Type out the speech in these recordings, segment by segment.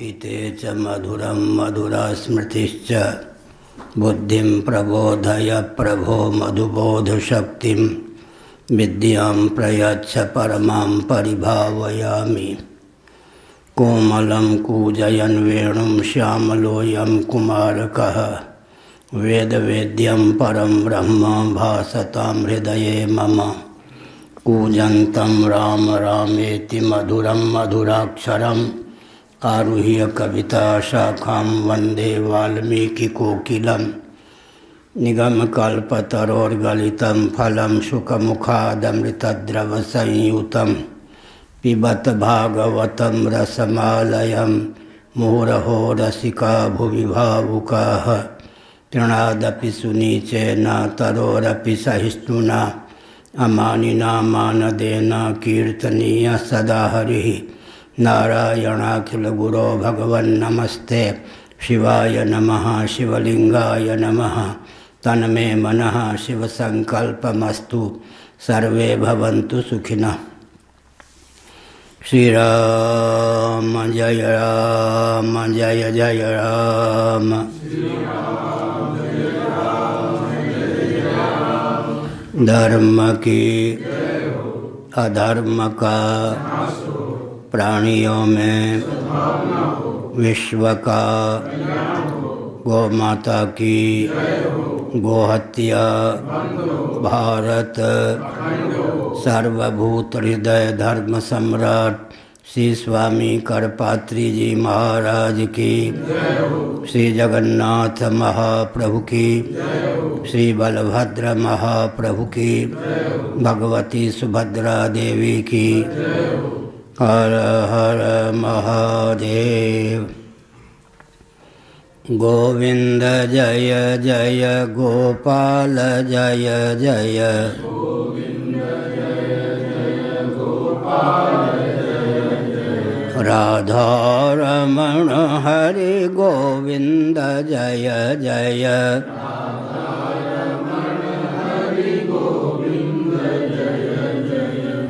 पीते च मधुरं मधुरास्मृतिश्च बुद्धिं प्रबोधय प्रभो मधुबोधशक्तिं विद्यां प्रयच्छ परमां परिभावयामि। कोमलं कूजयन् वेणुं श्यामलोऽयं कुमारकः वेदवेद्यं परं ब्रह्म भासतां हृदये मम। कूजन्तं राम रामेति मधुरं मधुराक्षरम् आरुह्य कविताशाखां वन्दे वाल्मीकिकोकिलं। निगमकल्पतरोर्गलितं फलं शुकमुखादमृतद्रवसंयुतं पिबत भागवतं रसमालयं मुहुरहो रसिका भुवि भावुकाः। तृणादपि सुनीचेन तरोरपि सहिष्णुना अमानिना मानदेन कीर्तनीय सदा हरिः। नारायणाखिलगुरो भगवन्नमस्ते शिवाय नमः शिवलिंगाय नमः। तन्मे मनः शिवसंकल्पमस्तु सर्वे भवन्तु सुखिनः। श्रीराम जय जय राम। धर्म की अधर्म का प्राणियों में विश्व का गौ माता की गोहत्या भारत सर्वभूत हृदय धर्म सम्राट श्री स्वामी करपात्री जी महाराज की, श्री जगन्नाथ महाप्रभु की, श्री बलभद्र महाप्रभु की, भगवती सुभद्रा देवी की। हर हर महादेव। गोविंद जय जय गोपाल जय जय। राधा रमण हरि गोविंद जय जय।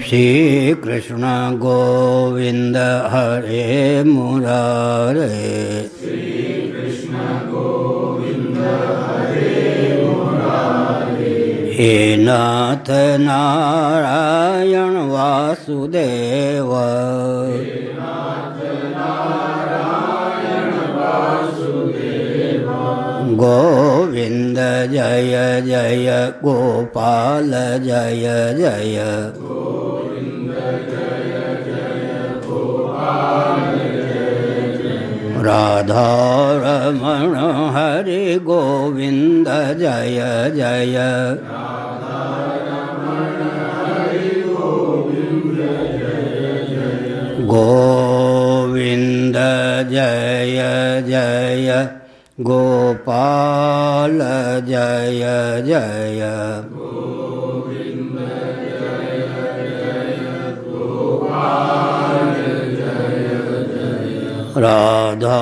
श्री कृष्ण गोविंद हरे मुरारे। हे नाथ नारायण वासुदेव। गोविंद जय जय गोपाल जय जय। राधा रमण हरि गोविंद जय जय। गोविंद जय जय गोपाल जय जय। राधा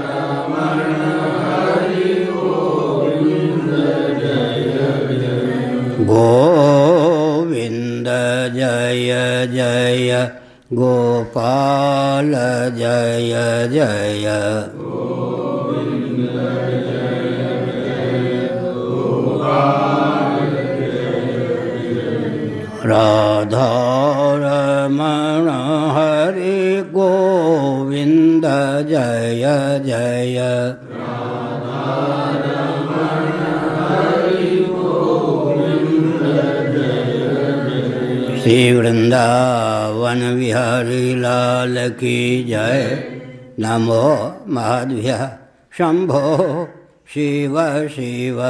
रमण हरि गोविंद जय जय। गोविंद जय जय गोपाल जय जय। राधा रमण हरि गोविंद जय जय। श्री वृंदावन विहारी लाल की जय। नमो महाद्भ्यः शंभो शिव शिव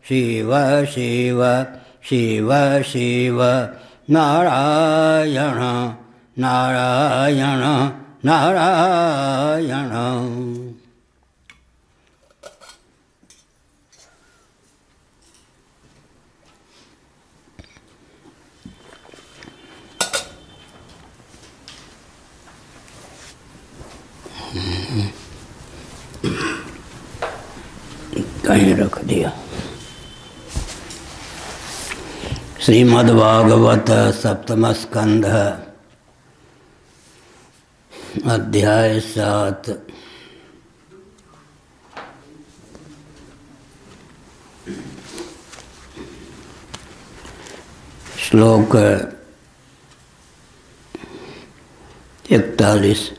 शिव शिव शिव शिव नारायण नारायण नारायण। कहीं रख दिया। श्रीमद्भागवत सप्तम स्कंध अध्याय 7। श्लोक 41।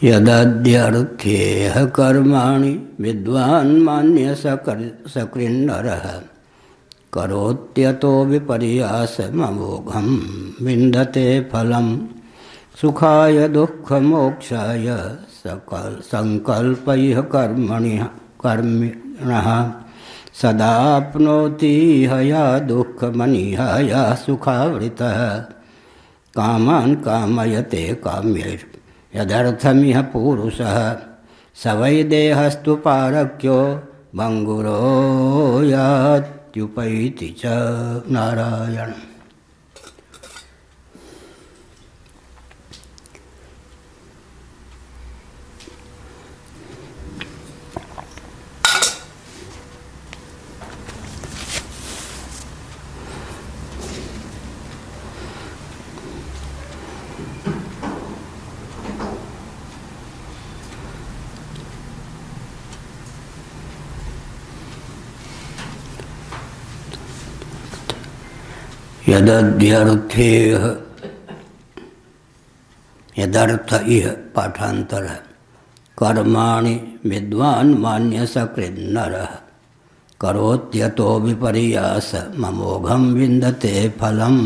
यदध्यर्थेह कर्माणि विद्वान् मान्य सकृन्नरः करोत्यतो विपर्यासममोघं विन्दते फलं सुखाय दुःखमोक्षाय संकल्पैः कर्मिणः सदाप्नोति हया दुःखमनिहया सुखावृतः कामान् कामयते काम्यैः यदर्थमिह पुरुषः स वै देहस्तु पारक्यो भङ्गुरो यात्युपैति च नारायण। यदध्यर्थेह यदर्थ इह पाठांतर है। कर्माणि विद्वान् मान्य सकृन्नरः करोत्यतो विपर्यास ममोघं विन्दते फलम्।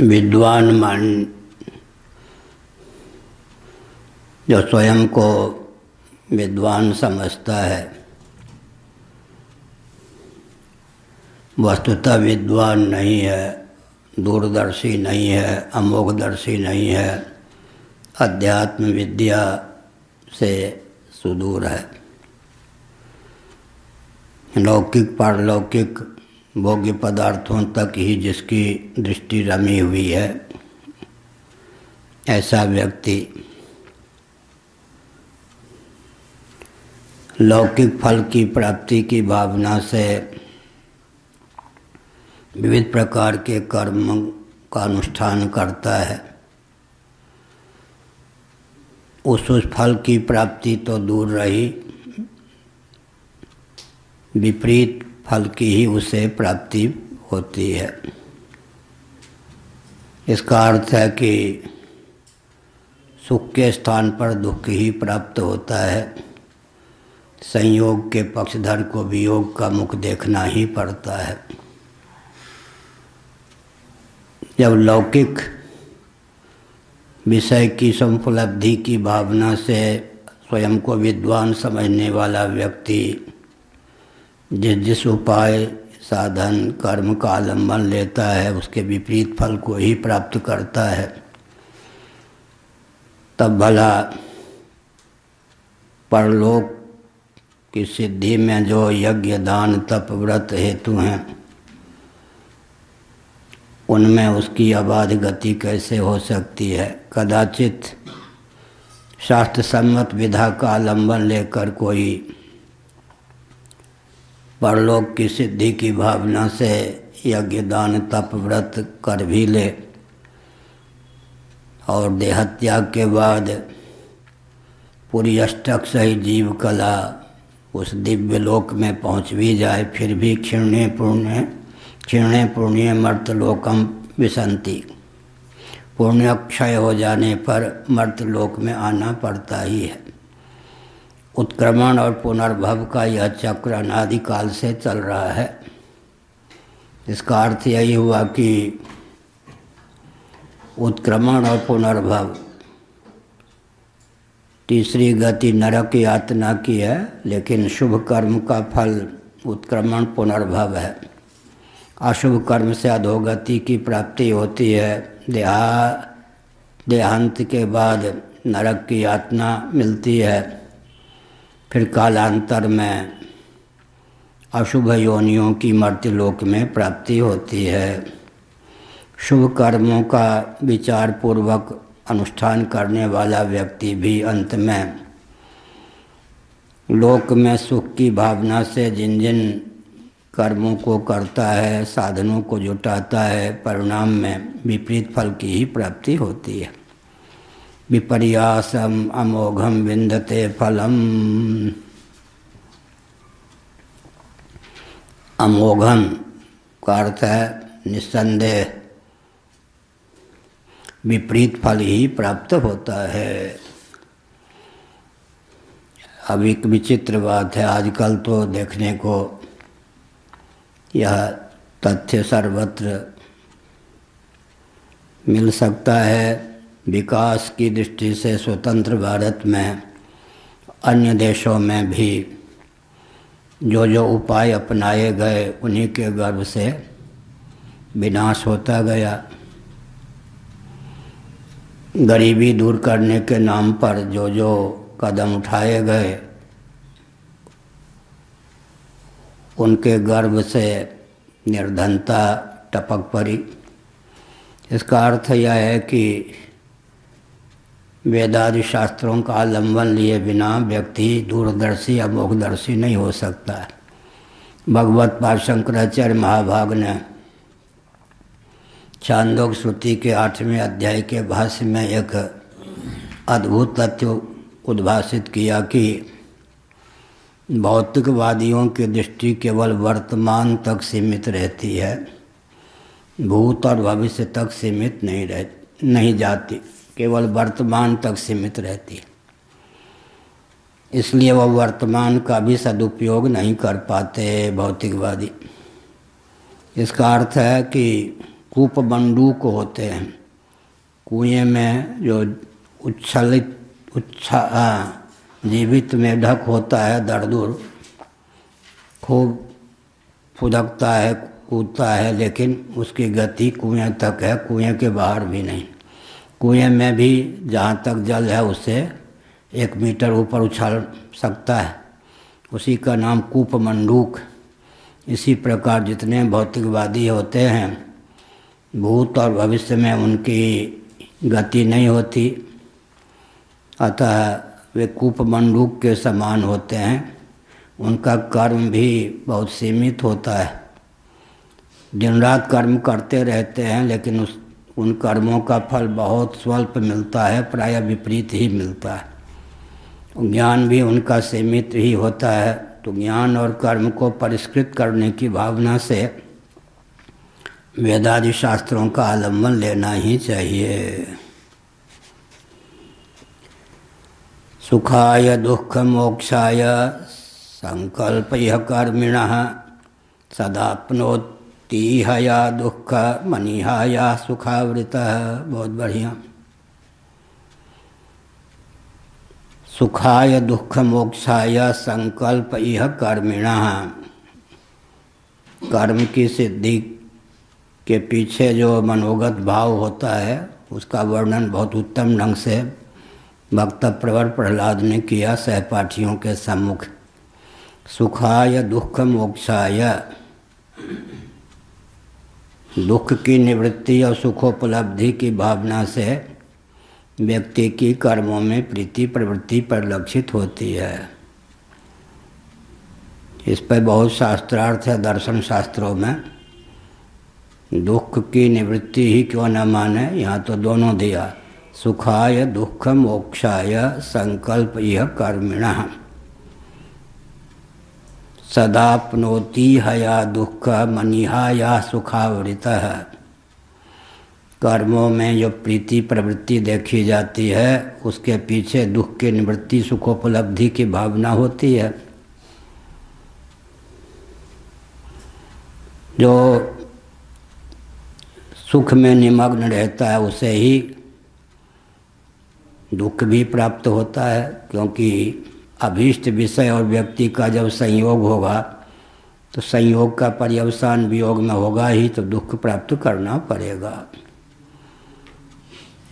विद्वान मान जो स्वयं को विद्वान समझता है, वस्तुतः विद्वान नहीं है, दूरदर्शी नहीं है, अमोघदर्शी नहीं है, अध्यात्म विद्या से सुदूर है। लौकिक पारलौकिक भोग्य पदार्थों तक ही जिसकी दृष्टि रमी हुई है, ऐसा व्यक्ति लौकिक फल की प्राप्ति की भावना से विविध प्रकार के कर्म का अनुष्ठान करता है। उस फल की प्राप्ति तो दूर रही, विपरीत फल की ही उसे प्राप्ति होती है। इसका अर्थ है कि सुख के स्थान पर दुख ही प्राप्त होता है। संयोग के पक्षधर को वियोग का मुख देखना ही पड़ता है। जब लौकिक विषय की संपलब्धि की भावना से स्वयं को विद्वान समझने वाला व्यक्ति जिस उपाय साधन कर्म का आलम्बन लेता है, उसके विपरीत फल को ही प्राप्त करता है, तब भला परलोक की सिद्धि में जो यज्ञ दान तप व्रत हेतु हैं, उनमें उसकी अबाध गति कैसे हो सकती है। कदाचित शास्त्र सम्मत विधा का आलम्बन लेकर कोई परलोक की सिद्धि की भावना से यज्ञ दान तप व्रत कर भी ले और देहत्याग के बाद पूरी अष्टक सही जीव कला उस दिव्य लोक में पहुँच भी जाए, फिर भी क्षीणे पुण्य मर्तलोकम विसंति, पुण्य क्षय हो जाने पर मर्तलोक में आना पड़ता ही है। उत्क्रमण और पुनर्भव का यह चक्र अनादिकाल से चल रहा है। इसका अर्थ यही हुआ कि उत्क्रमण और पुनर्भव, तीसरी गति नरक यातना की है, लेकिन शुभ कर्म का फल उत्क्रमण पुनर्भव है। अशुभ कर्म से अधोगति की प्राप्ति होती है। देहांत के बाद नरक की यातना मिलती है, फिर कालांतर में अशुभ योनियों की मर्त्यलोक में प्राप्ति होती है। शुभ कर्मों का विचार पूर्वक अनुष्ठान करने वाला व्यक्ति भी अंत में लोक में सुख की भावना से जिन जिन कर्मों को करता है, साधनों को जुटाता है, परिणाम में विपरीत फल की ही प्राप्ति होती है। विपर्यासम अमोघम विंदते फलम। अमोघम का अर्थ है निस्संदेह विपरीत फल ही प्राप्त होता है। अब एक विचित्र बात है, आजकल तो देखने को यह तथ्य सर्वत्र मिल सकता है। विकास की दृष्टि से स्वतंत्र भारत में, अन्य देशों में भी जो जो उपाय अपनाए गए उन्हीं के गर्भ से विनाश होता गया। गरीबी दूर करने के नाम पर जो जो कदम उठाए गए उनके गर्भ से निर्धनता टपक पड़ी। इसका अर्थ यह है कि वेदादि शास्त्रों का आलंबन लिए बिना व्यक्ति दूरदर्शी या मोक्षदर्शी नहीं हो सकता है। भगवत पाद शंकराचार्य महाभाग ने छांदोग्य श्रुति के 8वें अध्याय के भाष्य में एक अद्भुत तथ्य उद्भासित किया कि भौतिकवादियों की दृष्टि केवल वर्तमान तक सीमित रहती है, भूत और भविष्य तक सीमित नहीं जाती, केवल वर्तमान तक सीमित रहती है। इसलिए वह वर्तमान का भी सदुपयोग नहीं कर पाते भौतिकवादी। इसका अर्थ है कि कूप मंडूक होते हैं, कुएं में जो जीवित मेढक होता है, दरदुर खूब फुदकता है, कूदता है, लेकिन उसकी गति कुएं तक है, कुएं के बाहर भी नहीं। कुएं में भी जहाँ तक जल है उससे 1 मीटर ऊपर उछल सकता है, उसी का नाम कूप मंडूक। इसी प्रकार जितने भौतिकवादी होते हैं, भूत और भविष्य में उनकी गति नहीं होती, अतः वे कूप मंडूक के समान होते हैं। उनका कर्म भी बहुत सीमित होता है, दिन रात कर्म करते रहते हैं, लेकिन उन कर्मों का फल बहुत स्वल्प मिलता है, प्रायः विपरीत ही मिलता है। ज्ञान भी उनका सीमित ही होता है। तो ज्ञान और कर्म को परिष्कृत करने की भावना से वेदादि शास्त्रों का आलंबन लेना ही चाहिए। सुखाय दुख मोक्षाय संकल्पयः कर्मिणः सदाप्नोति हया दुख मनिहाया सुखावृतः। बहुत बढ़िया। सुखाय दुख मोक्षाय संकल्पयः कर्मिणः। कर्म की सिद्धि के पीछे जो मनोगत भाव होता है उसका वर्णन बहुत उत्तम ढंग से भक्त प्रवर प्रहलाद ने किया सहपाठियों के सम्मुख। सुखाय दुख मोक्षाय, दुख की निवृत्ति और सुखोपलब्धि की भावना से व्यक्ति की कर्मों में प्रीति प्रवृत्ति परिलक्षित होती है। इस पर बहुत शास्त्रार्थ है दर्शन शास्त्रों में। दुख की निवृत्ति ही क्यों न माने, यहाँ तो दोनों दिया। सुखाय दुख मोक्षाय संकल्पयः कर्मिणः सदाप्नोति हया दुख मनिहाया सुखावृतः। कर्मों में जो प्रीति प्रवृत्ति देखी जाती है उसके पीछे दुख की निवृत्ति सुखोपलब्धि की भावना होती है। जो सुख में निमग्न रहता है उसे ही दुख भी प्राप्त होता है, क्योंकि अभीष्ट विषय और व्यक्ति का जब संयोग होगा तो संयोग का पर्यवसान वियोग में होगा ही, तो दुख प्राप्त करना पड़ेगा।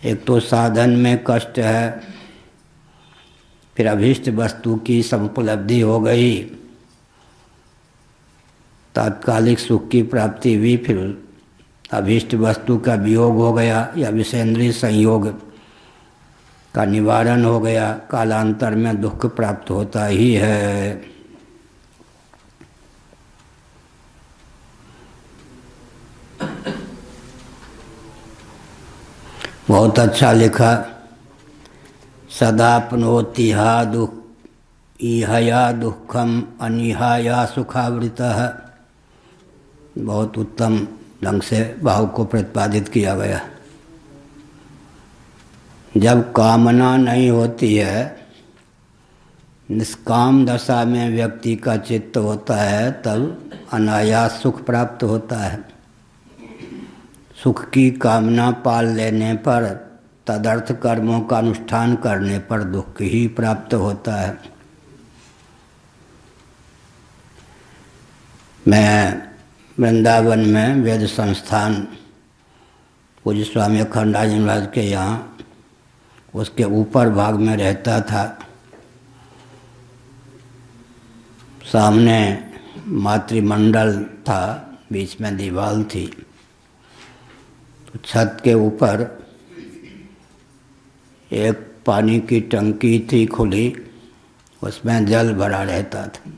एक तो साधन में कष्ट है, फिर अभीष्ट वस्तु की समुपलब्धि हो गई, तात्कालिक सुख की प्राप्ति हुई, फिर अभीष्ट वस्तु का वियोग हो गया या विषेंद्रीय संयोग का निवारण हो गया, कालांतर में दुख प्राप्त होता ही है। बहुत अच्छा लिखा। सदाप्नोतिहा दुख इहया दुखम अनिहाया सुखावृतः। बहुत उत्तम ढंग से भाव को प्रतिपादित किया गया। जब कामना नहीं होती है, निष्काम दशा में व्यक्ति का चित्त होता है, तब अनायास सुख प्राप्त होता है। सुख की कामना पाल लेने पर, तदर्थ कर्मों का अनुष्ठान करने पर दुख ही प्राप्त होता है। मैं वृंदावन में वेद संस्थान पूज्य स्वामी अखंडानंद महाराज के यहाँ, उसके ऊपर भाग में रहता था। सामने मातृमंडल था, बीच में दीवार थी। तो छत के ऊपर एक पानी की टंकी थी खुली, उसमें जल भरा रहता था।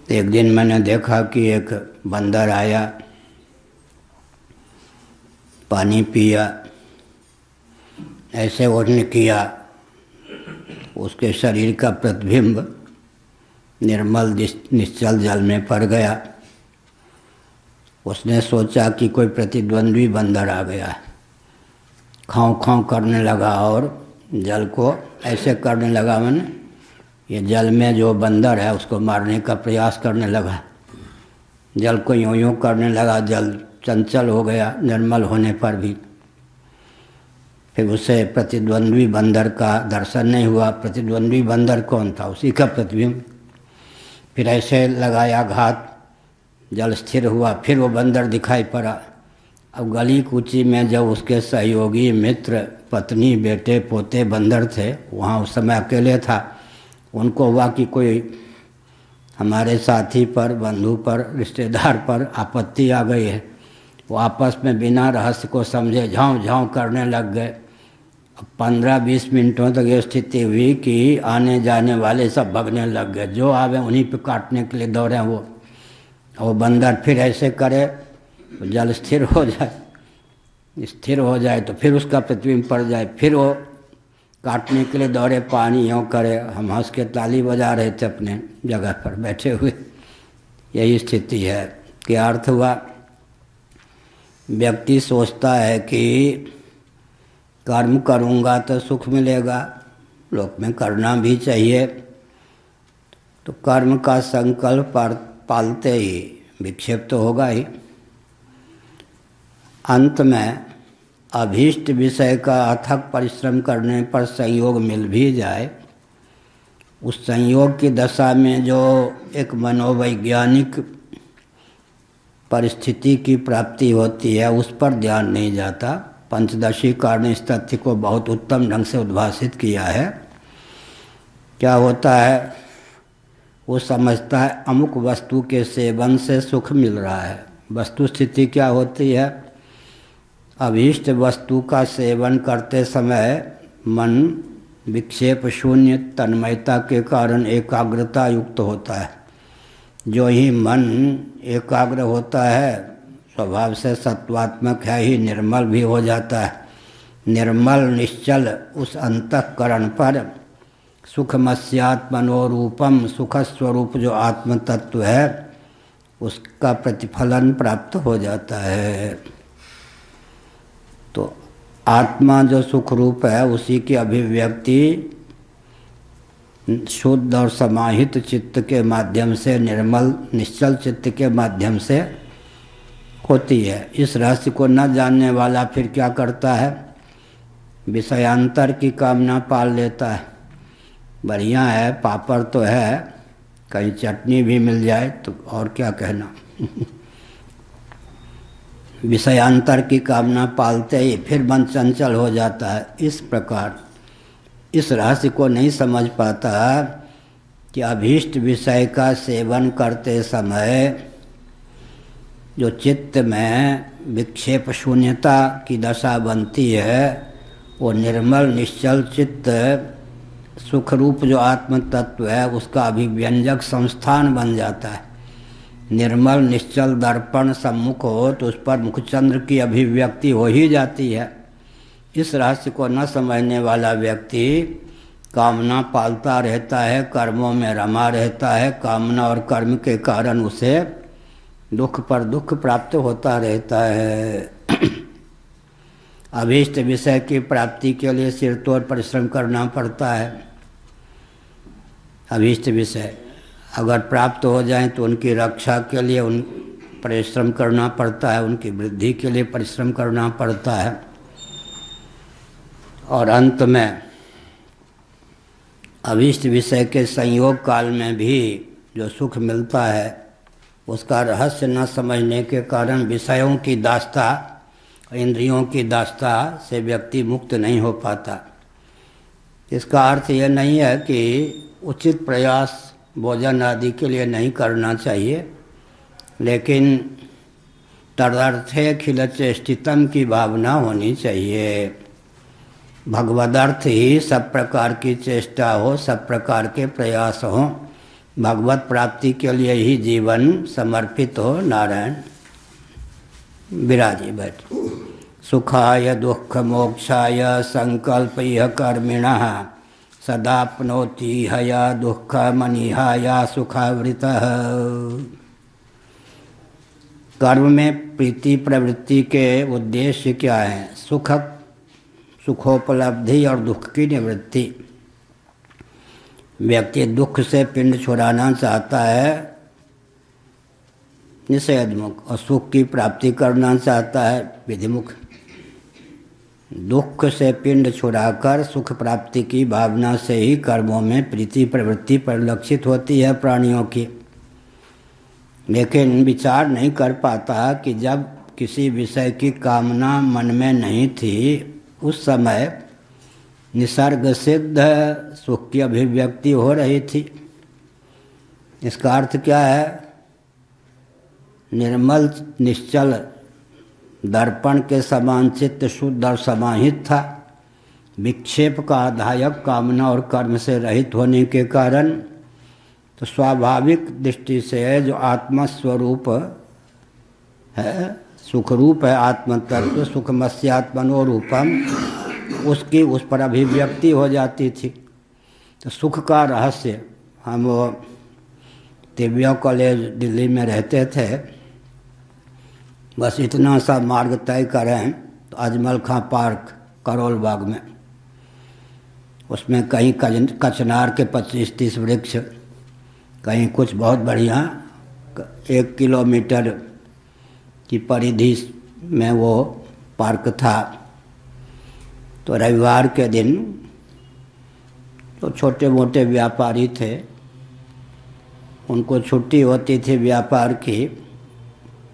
एक दिन मैंने देखा कि एक बंदर आया, पानी पिया, ऐसे उसने किया, उसके शरीर का प्रतिबिंब निर्मल निश्चल जल में पड़ गया। उसने सोचा कि कोई प्रतिद्वंद्वी बंदर आ गया है, खाँव खाँव करने लगा और जल को ऐसे करने लगा, मैंने ये जल में जो बंदर है उसको मारने का प्रयास करने लगा। जल को यूँ यूँ करने लगा, जल चंचल हो गया निर्मल होने पर भी। फिर उसे प्रतिद्वंद्वी बंदर का दर्शन नहीं हुआ। प्रतिद्वंद्वी बंदर कौन था? उसी का प्रतिबिंब। फिर ऐसे लगाया घात, जल स्थिर हुआ, फिर वो बंदर दिखाई पड़ा। अब गली कूची में जब उसके सहयोगी मित्र, पत्नी, बेटे, पोते बंदर थे, वहाँ उस समय अकेले था। उनको हुआ कि कोई हमारे साथी पर, बंधु पर, रिश्तेदार पर आपत्ति आ गई है। वो आपस में बिना रहस्य को समझे झाँव झाँव करने लग गए। 15-20 मिनटों तक ये स्थिति हुई कि आने जाने वाले सब भगने लग गए, जो आवे उन्हीं पे काटने के लिए दौड़े। वो बंदर फिर ऐसे करे तो जल स्थिर हो जाए, स्थिर हो जाए तो फिर उसका प्रतिबिंब पड़ जाए, फिर वो काटने के लिए दौड़े, पानी यूँ करे। हम हंस के ताली बजा रहे थे अपने जगह पर बैठे हुए। यही स्थिति है। क्या अर्थ हुआ? व्यक्ति सोचता है कि कर्म करूँगा तो सुख मिलेगा, लोक में करना भी चाहिए। तो कर्म का संकल्प पालते ही विक्षेप तो होगा ही। अंत में अभीष्ट विषय का अथक परिश्रम करने पर संयोग मिल भी जाए, उस संयोग की दशा में जो एक मनोवैज्ञानिक परिस्थिति की प्राप्ति होती है, उस पर ध्यान नहीं जाता। पंचदशी कारण इस तथ्य को बहुत उत्तम ढंग से उद्भाषित किया है। क्या होता है? वो समझता है अमुक वस्तु के सेवन से सुख मिल रहा है। वस्तु स्थिति क्या होती है? अभीष्ट वस्तु का सेवन करते समय मन विक्षेप शून्य तन्मयता के कारण एकाग्रता युक्त होता है। जो ही मन एकाग्र होता है, स्वभाव से सत्वात्मक है ही, निर्मल भी हो जाता है। निर्मल निश्चल उस अंतःकरण पर सुखमस्यात्मनोरूपम, सुख स्वरूप जो आत्म तत्व है, उसका प्रतिफलन प्राप्त हो जाता है। तो आत्मा जो सुख रूप है, उसी की अभिव्यक्ति शुद्ध और समाहित चित्त के माध्यम से, निर्मल निश्चल चित्त के माध्यम से होती है। इस रहस्य को न जानने वाला फिर क्या करता है? विषयांतर की कामना पाल लेता है। बढ़िया है, पापड़ तो है, कहीं चटनी भी मिल जाए तो और क्या कहना। विषयांतर की कामना पालते ही फिर मन चंचल हो जाता है। इस प्रकार इस रहस्य को नहीं समझ पाता कि अभीष्ट विषय का सेवन करते समय जो चित्त में विक्षेप शून्यता की दशा बनती है, वो निर्मल निश्चल चित्त सुख रूप जो आत्म तत्व है उसका अभिव्यंजक संस्थान बन जाता है। निर्मल निश्चल दर्पण सम्मुख हो तो उस पर मुखचंद्र की अभिव्यक्ति हो ही जाती है। इस रहस्य को न समझने वाला व्यक्ति कामना पालता रहता है, कर्मों में रमा रहता है। कामना और कर्म के कारण उसे दुख पर दुख प्राप्त होता रहता है। अभीष्ट विषय की प्राप्ति के लिए सिरतोड़ परिश्रम करना पड़ता है। अभीष्ट विषय अगर प्राप्त हो जाएं तो उनकी रक्षा के लिए उन परिश्रम करना पड़ता है, उनकी वृद्धि के लिए परिश्रम करना पड़ता है। और अंत में अभीष्ट विषय के संयोग काल में भी जो सुख मिलता है उसका रहस्य न समझने के कारण विषयों की दास्ता, इंद्रियों की दास्ता से व्यक्ति मुक्त नहीं हो पाता। इसका अर्थ यह नहीं है कि उचित प्रयास भोजन आदि के लिए नहीं करना चाहिए, लेकिन तदर्थे खिल चेष्टितम की भावना होनी चाहिए। भगवदर्थ ही सब प्रकार की चेष्टा हो, सब प्रकार के प्रयास हो, भगवत प्राप्ति के लिए ही जीवन समर्पित हो। नारायण विराजी बैठ। सुखाय दुख मोक्षाय संकल्प यह कर्मिणः सदाप्नोति हया दुख मनिहाया सुखावृतः। कर्म में प्रीति प्रवृत्ति के उद्देश्य क्या है? सुखोपलब्धि और दुख की निवृत्ति। व्यक्ति दुख से पिंड छुड़ाना चाहता है निषेधमुख, और सुख की प्राप्ति करना चाहता है विधिमुख। दुख से पिंड छुड़ाकर सुख प्राप्ति की भावना से ही कर्मों में प्रीति प्रवृत्ति परिलक्षित होती है प्राणियों की। लेकिन विचार नहीं कर पाता कि जब किसी विषय की कामना मन में नहीं थी उस समय निसर्ग सिद्ध सुख की अभिव्यक्ति हो रही थी। इसका अर्थ क्या है? निर्मल निश्चल दर्पण के समान चित्त शुद्ध और समाहित था। विक्षेप का आधायक कामना और कर्म से रहित होने के कारण तो स्वाभाविक दृष्टि से जो आत्मस्वरूप है, सुख रूप है आत्म तत्व, सुखमस्यात्मनो रूपम, उसकी उस पर अभिव्यक्ति हो जाती थी। तो सुख का रहस्य, हम तिब्बत कॉलेज दिल्ली में रहते थे, बस इतना सा मार्ग तय करें तो अजमल खां पार्क करोल बाग में, उसमें कहीं कचनार के 25-30 वृक्ष, कहीं कुछ बहुत बढ़िया 1 किलोमीटर की परिधि में वो पार्क था। तो रविवार के दिन तो छोटे मोटे व्यापारी थे, उनको छुट्टी होती थी व्यापार की,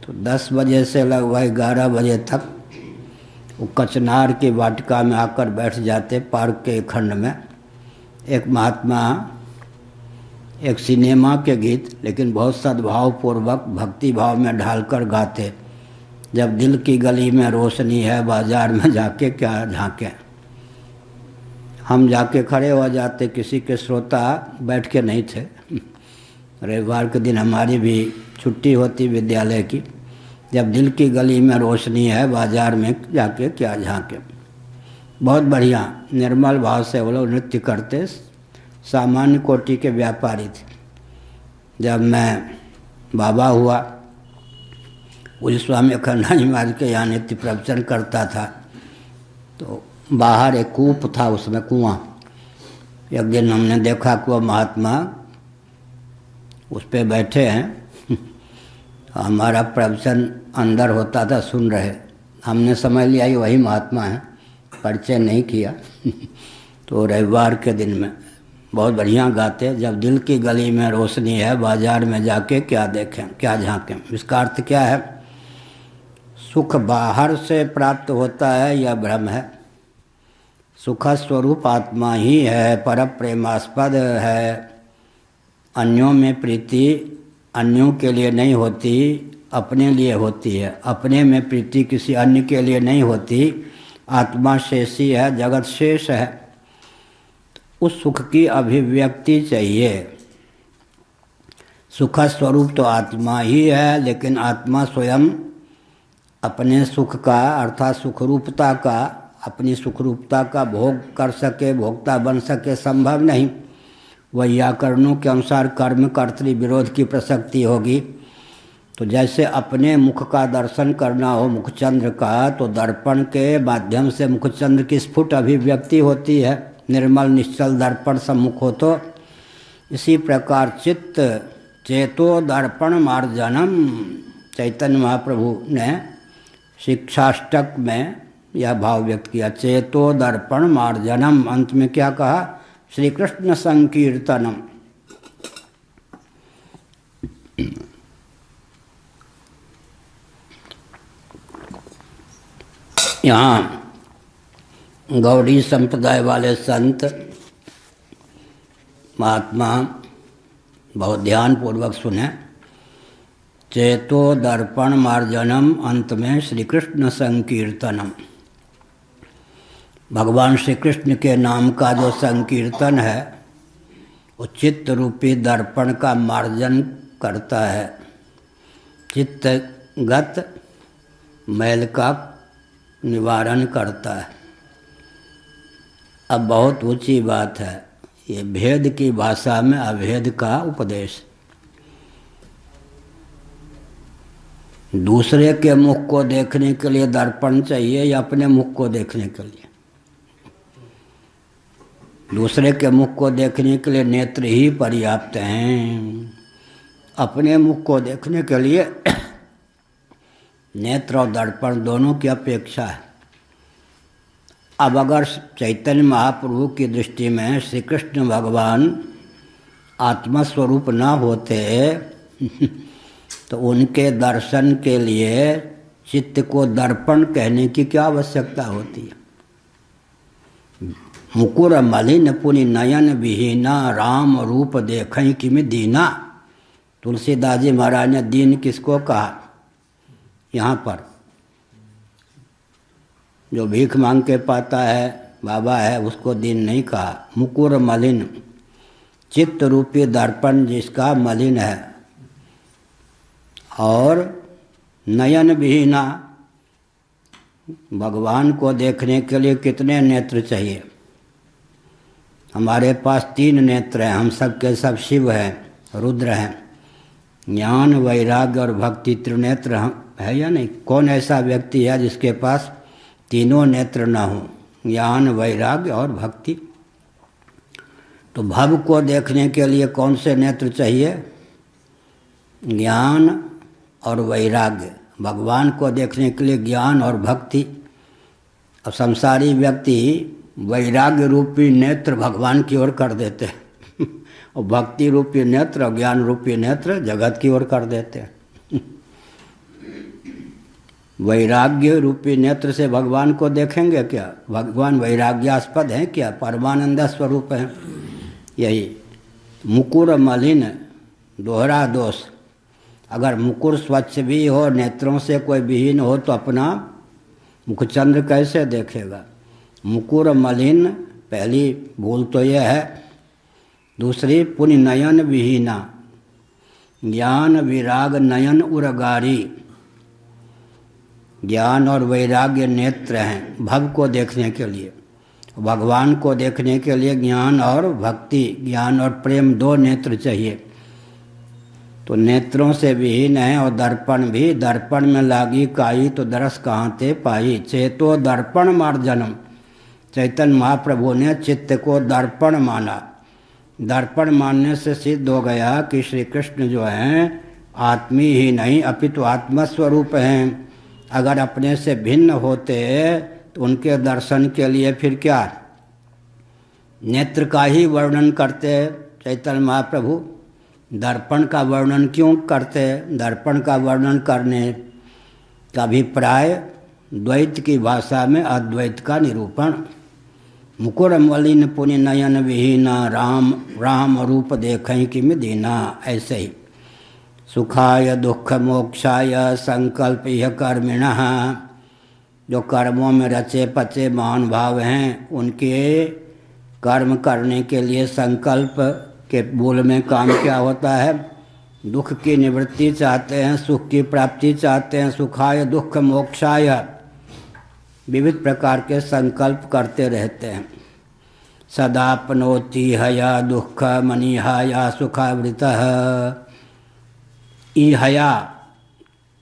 तो 10 बजे से लगभग 11 बजे तक वो कचनार की वाटिका में आकर बैठ जाते पार्क के खंड में। एक महात्मा एक सिनेमा के गीत लेकिन बहुत सद्भावपूर्वक भक्ति भाव में ढालकर गाते, जब दिल की गली में रोशनी है बाजार में जाके क्या झांके। हम जाके खड़े हो जाते, किसी के श्रोता बैठ के नहीं थे। रविवार के दिन हमारी भी छुट्टी होती विद्यालय की, जब दिल की गली में रोशनी है बाजार में जाके क्या झांके। बहुत बढ़िया निर्मल भाव से वो लोग नृत्य करते, सामान्य कोटि के व्यापारी थे। जब मैं बाबा हुआ, पूज्य स्वामी अखंडानंद महाराज के यहाँ नित्य प्रवचन करता था, तो बाहर एक कूप था, उसमें कुआं। एक दिन हमने देखा कि वह महात्मा उस पर बैठे हैं, हमारा प्रवचन अंदर होता था, सुन रहे। हमने समझ लिया कि वही महात्मा है, परिचय नहीं किया। तो रविवार के दिन में बहुत बढ़िया गाते, जब दिल की गली में रोशनी है बाजार में जाके क्या देखें क्या झांकें। इसका अर्थ क्या है? सुख बाहर से प्राप्त होता है यह भ्रम है। सुख स्वरूप आत्मा ही है, पर प्रेमास्पद है। अन्यों में प्रीति अन्यों के लिए नहीं होती, अपने लिए होती है। अपने में प्रीति किसी अन्य के लिए नहीं होती, आत्मा शेषी है, जगत शेष है। उस सुख की अभिव्यक्ति चाहिए। सुख स्वरूप तो आत्मा ही है, लेकिन आत्मा स्वयं अपने सुख का अर्थात सुखरूपता का, अपनी सुखरूपता का भोग कर सके, भोक्ता बन सके, संभव नहीं। वैयाकरणों के अनुसार कर्म कर्तृ विरोध की प्रसक्ति होगी। तो जैसे अपने मुख का दर्शन करना हो, मुखचंद्र का, तो दर्पण के माध्यम से मुखचंद्र की स्फुट अभिव्यक्ति होती है। निर्मल निश्चल दर्पण सम्मुख हो तो इसी प्रकार चित्त चेतो दर्पण मार्जनम, चैतन्य महाप्रभु ने शिक्षाष्टक में यह भाव व्यक्त किया। चेतो दर्पण मार्जनम, अंत में क्या कहा? श्री कृष्ण संकीर्तनम। यहाँ गौड़ी संप्रदाय वाले संत महात्मा बहुत ध्यानपूर्वक सुने। चेतो दर्पण मार्जनम, अंत में श्री कृष्ण संकीर्तनम। भगवान श्री कृष्ण के नाम का जो संकीर्तन है वो चित्त रूपी दर्पण का मार्जन करता है, चित्तगत मैल का निवारण करता है। अब बहुत ऊंची बात है, ये भेद की भाषा में अभेद का उपदेश। दूसरे के मुख को देखने के लिए दर्पण चाहिए या अपने मुख को देखने के लिए? दूसरे के मुख को देखने के लिए नेत्र ही पर्याप्त हैं। अपने मुख को देखने के लिए नेत्र और दर्पण दोनों की अपेक्षा है। अब अगर चैतन्य महाप्रभु की दृष्टि में श्री कृष्ण भगवान आत्मस्वरूप न होते तो उनके दर्शन के लिए चित्त को दर्पण कहने की क्या आवश्यकता होती है? मुकुर मलिन पुनि नयन विहीना, राम रूप देखई किमि दीना। तुलसीदास जी महाराज ने दीन किसको कहा? यहाँ पर जो भीख मांग के पाता है, बाबा है, उसको दीन नहीं कहा। मुकुर मलिन, चित्त रूपी दर्पण जिसका मलिन है, और नयन विहीना, भगवान को देखने के लिए कितने नेत्र चाहिए? हमारे पास 3 नेत्र हैं, हम सब के सब शिव हैं, रुद्र हैं। ज्ञान वैराग्य और भक्ति त्रिनेत्र है या नहीं? कौन ऐसा व्यक्ति है जिसके पास तीनों नेत्र न हो, ज्ञान वैराग्य और भक्ति? तो भव को देखने के लिए कौन से नेत्र चाहिए? ज्ञान और वैराग्य। भगवान को देखने के लिए ज्ञान और भक्ति। और संसारी व्यक्ति वैराग्य रूपी नेत्र भगवान की ओर कर देते हैं और भक्ति रूपी नेत्र और ज्ञान रूपी नेत्र जगत की ओर कर देते हैं। वैराग्य रूपी नेत्र से भगवान को देखेंगे क्या? भगवान वैराग्यास्पद हैं क्या? परमानंद स्वरूप हैं। यही मुकुर मलिन, दोहरा दोष। अगर मुकुर स्वच्छ भी हो, नेत्रों से कोई विहीन हो, तो अपना मुखचंद्र कैसे देखेगा? मुकुर मलिन, पहली भूल तो यह है। दूसरी पुनि नयन विहीना, ज्ञान विराग नयन उरगारी। ज्ञान और वैराग्य नेत्र हैं भव को देखने के लिए। भगवान को देखने के लिए ज्ञान और भक्ति, ज्ञान और प्रेम 2 नेत्र चाहिए। तो नेत्रों से विहीन है। और दर्पण भी, दर्पण में लागी काई तो दरस कहाँ ते पाई। चेतो दर्पण मार्जनम, चैतन्य महाप्रभु ने चित्त को दर्पण माना। दर्पण मानने से सिद्ध हो गया कि श्री कृष्ण जो हैं आत्मी ही नहीं अपितु आत्मस्वरूप हैं। अगर अपने से भिन्न होते तो उनके दर्शन के लिए फिर क्या नेत्र का ही वर्णन करते चैतन्य महाप्रभु? दर्पण का वर्णन क्यों करते? दर्पण का वर्णन करने का अभिप्राय द्वैत की भाषा में अद्वैत का निरूपण। मुकुर मलिन पुनि नयन विहीना, राम राम रूप देखई किमि दीना। ऐसे ही सुखाय दुख मोक्षाय संकल्प यह कर्मिणः जो कर्मों में रचे पचे महान भाव हैं, उनके कर्म करने के लिए संकल्प के मूल में काम क्या होता है? दुख की निवृत्ति चाहते हैं, सुख की प्राप्ति चाहते हैं, सुखाय दुख मोक्षाय, विविध प्रकार के संकल्प करते रहते हैं। सदापनोति हया दुख मनीहाया सुखावृतः। ईहया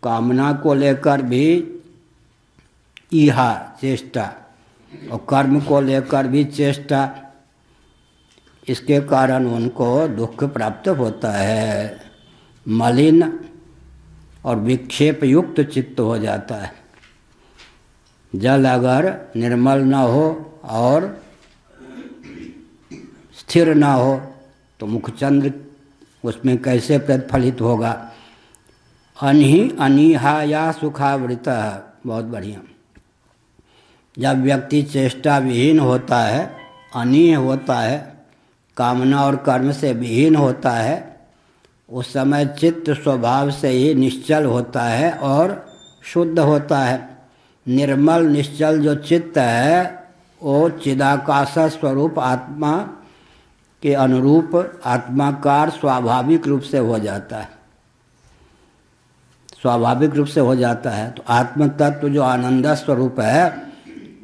कामना को लेकर भी ईहा चेष्टा, और कर्म को लेकर भी चेष्टा, इसके कारण उनको दुख प्राप्त होता है। मलिन और विक्षेप युक्त चित्त हो जाता है। जल अगर निर्मल न हो और स्थिर न हो तो मुखचंद्र उसमें कैसे प्रतिफलित होगा? अनीहाया सुखावृतः। बहुत बढ़िया। जब व्यक्ति चेष्टा विहीन होता है, अनीह होता है, कामना और कर्म से विहीन होता है, उस समय चित्त स्वभाव से ही निश्चल होता है और शुद्ध होता है। निर्मल निश्चल जो चित्त है वो चिदाकाश स्वरूप आत्मा के अनुरूप आत्माकार स्वाभाविक रूप से हो जाता है। स्वाभाविक रूप से हो जाता है। तो आत्म तत्व जो आनंद स्वरूप है,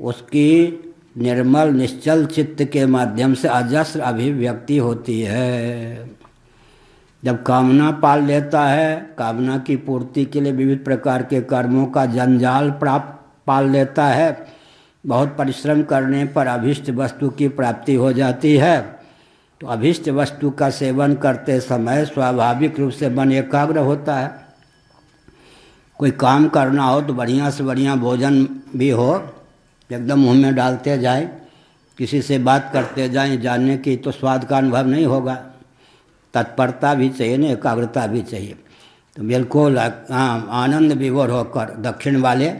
उसकी निर्मल निश्चल चित्त के माध्यम से अजस्र अभिव्यक्ति होती है। जब कामना पाल लेता है, कामना की पूर्ति के लिए विविध प्रकार के कर्मों का जंजाल पाल लेता है, बहुत परिश्रम करने पर अभीष्ट वस्तु की प्राप्ति हो जाती है। तो अभीष्ट वस्तु का सेवन करते समय स्वाभाविक रूप से मन एकाग्र होता है। कोई काम करना हो तो बढ़िया से बढ़िया भोजन भी हो, एकदम मुंह में डालते जाए, किसी से बात करते जाए, जानने की तो स्वाद का अनुभव नहीं होगा। तत्परता भी चाहिए ना, एकाग्रता भी चाहिए। तो बिल्कुल आनंद विभोर होकर दक्षिण वाले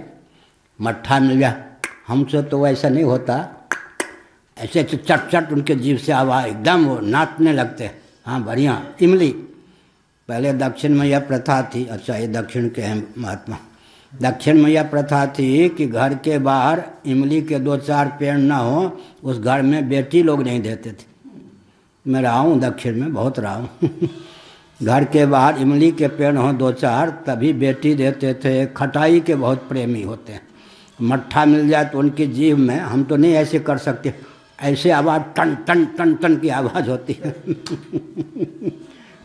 मट्ठा मिल जाए, हमसे तो वैसा नहीं होता, ऐसे चट चट उनके जीभ से आवाज़ एकदम वो नाचने लगते। हाँ बढ़िया। इमली, पहले दक्षिण में यह प्रथा थी। अच्छा, ये दक्षिण के हैं महात्मा। दक्षिण में यह प्रथा थी कि घर के बाहर इमली के 2-4 पेड़ ना हो, उस घर में बेटी लोग नहीं देते थे। मैं रहा हूँ दक्षिण में, बहुत रहा हूँ। घर के बाहर इमली के पेड़ हों 2-4 तभी बेटी देते थे। खटाई के बहुत प्रेमी होते हैं। मट्ठा मिल जाए तो उनकी जीभ में, हम तो नहीं ऐसे कर सकते, ऐसे आवाज़ टन टन टन टन की आवाज़ होती है।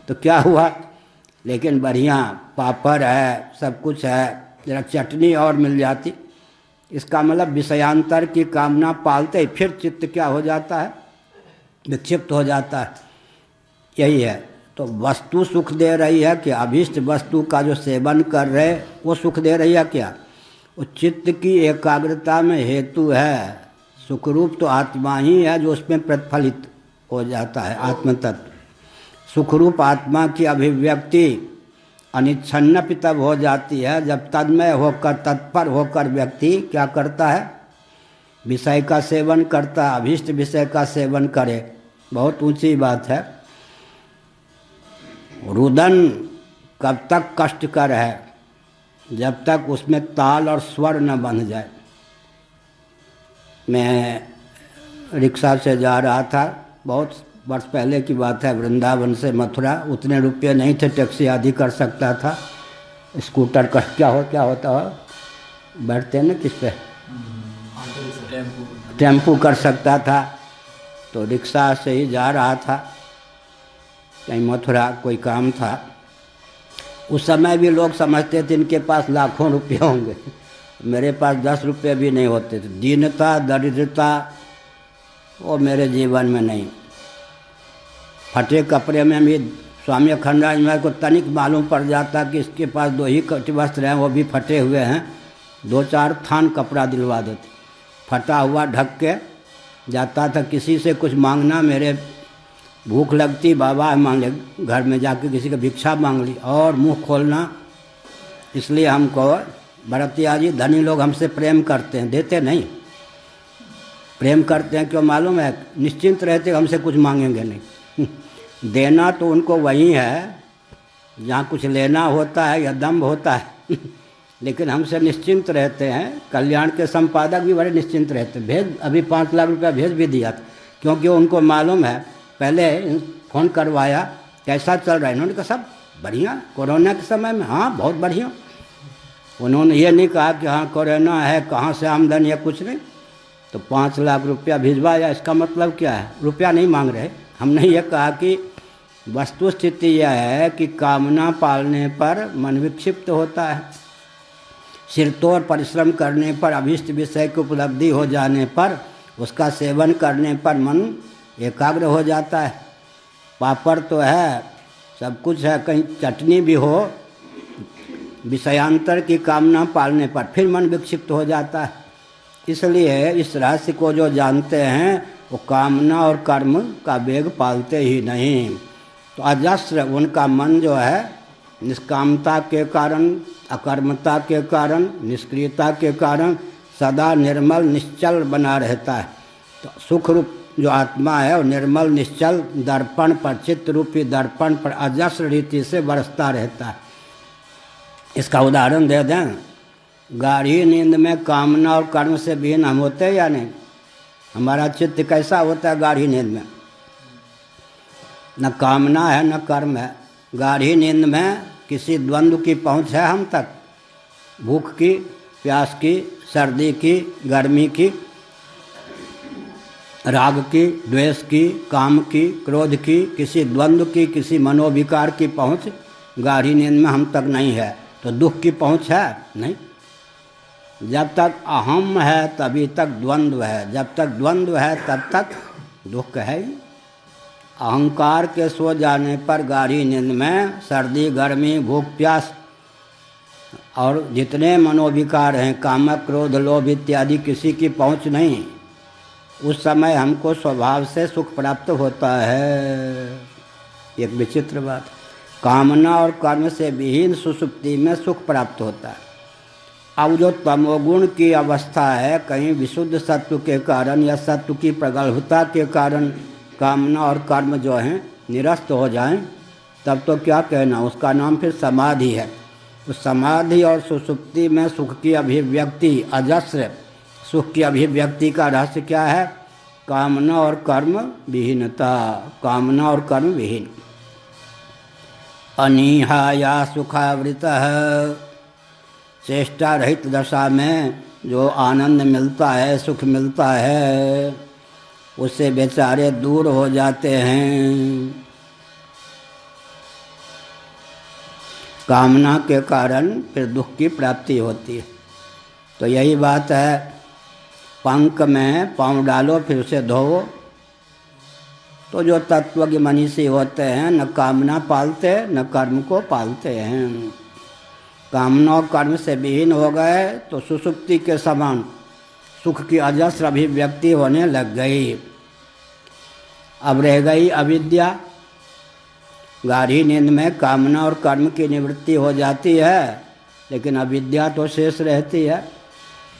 तो क्या हुआ? लेकिन बढ़िया पापड़ है, सब कुछ है, जरा चटनी और मिल जाती। इसका मतलब विषयांतर की कामना पालते ही फिर चित्त क्या हो जाता है? विक्षिप्त हो जाता है। यही है। तो वस्तु सुख दे रही है कि अभीष्ट वस्तु का जो सेवन कर रहे वो सुख दे रही है क्या? वो चित्त की एकाग्रता में हेतु है। सुखरूप तो आत्मा ही है जो उसमें प्रतिफलित हो जाता है। आत्म तत्व सुखरूप आत्मा की अभिव्यक्ति अनिच्छन्नपि तब हो जाती है जब तन्मय होकर, तत्पर होकर व्यक्ति क्या करता है? विषय का सेवन करता है। अभीष्ट विषय का सेवन करे, बहुत ऊंची बात है। रुदन कब तक कष्टकर है? जब तक उसमें ताल और स्वर न बंध जाए। मैं रिक्शा से जा रहा था, बहुत वर्ष पहले की बात है, वृंदावन से मथुरा। उतने रुपये नहीं थे, टैक्सी आदि कर सकता था। स्कूटर का क्या होता हो, बैठते हैं ना किस पे, टेम्पू कर सकता था। तो रिक्शा से ही जा रहा था, कहीं मथुरा कोई काम था। उस समय भी लोग समझते थे इनके पास लाखों रुपये होंगे। मेरे पास 10 रुपये भी नहीं होते थे। दीनता दरिद्रता वो मेरे जीवन में नहीं। फटे कपड़े में भी स्वामी अखंडानंद महाराज को तनिक मालूम पड़ जाता कि इसके पास 2 ही वस्त्र हैं, वो भी फटे हुए हैं, 2-4 थान कपड़ा दिलवा देते। फटा हुआ ढक के जाता था। किसी से कुछ मांगना, मेरे भूख लगती, बाबा मान ले, घर में जाके किसी का भिक्षा मांग ली, और मुंह खोलना। इसलिए हमको भरतिया जी, धनी लोग हमसे प्रेम करते हैं, देते नहीं। प्रेम करते हैं क्यों मालूम है? निश्चिंत रहते हमसे कुछ मांगेंगे नहीं। देना तो उनको वही है जहाँ कुछ लेना होता है या दम्भ होता है। लेकिन हमसे निश्चिंत रहते हैं। कल्याण के संपादक भी बड़े निश्चिंत रहते हैं। भेज अभी 5 लाख रुपया भेज भी दिया था, क्योंकि उनको मालूम है, पहले फ़ोन करवाया कैसा चल रहा है, इन्होंने कहा सब बढ़िया कोरोना के समय में, हाँ बहुत बढ़िया। उन्होंने ये नहीं कहा कि हाँ कोरोना है, कहाँ से आमदनी है, कुछ नहीं। तो 5 लाख रुपया भिजवाया, इसका मतलब क्या है? रुपया नहीं मांग रहे। हमने ये कहा कि वस्तु स्थिति यह है कि कामना पालने पर मन विक्षिप्त होता है, सिरतोड़ परिश्रम करने पर, अभीष्ट विषय की उपलब्धि हो जाने पर, उसका सेवन करने पर मन एकाग्र हो जाता है। पापड़ तो है, सब कुछ है, कहीं चटनी भी हो, विषयांतर की कामना पालने पर फिर मन विक्षिप्त हो जाता है। इसलिए इस रहस्य को जो जानते हैं वो कामना और कर्म का वेग पालते ही नहीं। तो अजस्र उनका मन जो है निष्कामता के कारण, अकर्मता के कारण, निष्क्रियता के कारण सदा निर्मल निश्चल बना रहता है। तो सुख रूप जो आत्मा है वो निर्मल निश्चल दर्पण पर, चित्त रूपी दर्पण पर अजस्र रीति से बरसता रहता है। इसका उदाहरण दे दें, गाढ़ी नींद में कामना और कर्म से विहीन हम होते हैं या नहीं? हमारा चित्त कैसा होता है गाढ़ी नींद में? न कामना है न कर्म है। गाढ़ी नींद में किसी द्वंद्व की पहुंच है हम तक? भूख की, प्यास की, सर्दी की, गर्मी की, राग की, द्वेष की, काम की, क्रोध की, किसी द्वंद्व की, किसी मनोविकार की पहुंच गाढ़ी नींद में हम तक नहीं है। तो दुख की पहुंच है? नहीं। जब तक अहम है तभी तक द्वंद्व है, जब तक द्वंद्व है तब तक दुख है ही। अहंकार के सो जाने पर गाढ़ी नींद में सर्दी, गर्मी, भूख, प्यास और जितने मनोविकार हैं, काम, क्रोध, लोभ इत्यादि, किसी की पहुंच नहीं। उस समय हमको स्वभाव से सुख प्राप्त होता है। एक विचित्र बात, कामना और कर्म से विहीन सुषुप्ति में सुख प्राप्त होता है। अब जो तमोगुण की अवस्था है, कहीं विशुद्ध सत्व के कारण या सत्व की प्रगल्भता के कारण कामना और कर्म जो हैं निरस्त हो जाएं, तब तो क्या कहना, उसका नाम फिर समाधि है। उस समाधि और सुषुप्ति में सुख की अभिव्यक्ति, अजस्र सुख की अभिव्यक्ति का रहस्य क्या है? कामना और कर्म विहीनता, कामना और कर्म विहीन। अनीहाया सुखावृतः, चेष्टा रहित दशा में जो आनंद मिलता है, सुख मिलता है, उससे बेचारे दूर हो जाते हैं। कामना के कारण फिर दुख की प्राप्ति होती है। तो यही बात है, पंख में पाँव डालो फिर उसे धोवो। तो जो तत्वज्ञ मनीषी होते हैं न कामना पालते न कर्म को पालते हैं। कामना और कर्म से विहीन हो गए तो सुषुप्ति के समान सुख की अजस्र अभिव्यक्ति होने लग गई। अब रह गई अविद्या। गाढ़ी नींद में कामना और कर्म की निवृत्ति हो जाती है, लेकिन अविद्या तो शेष रहती है।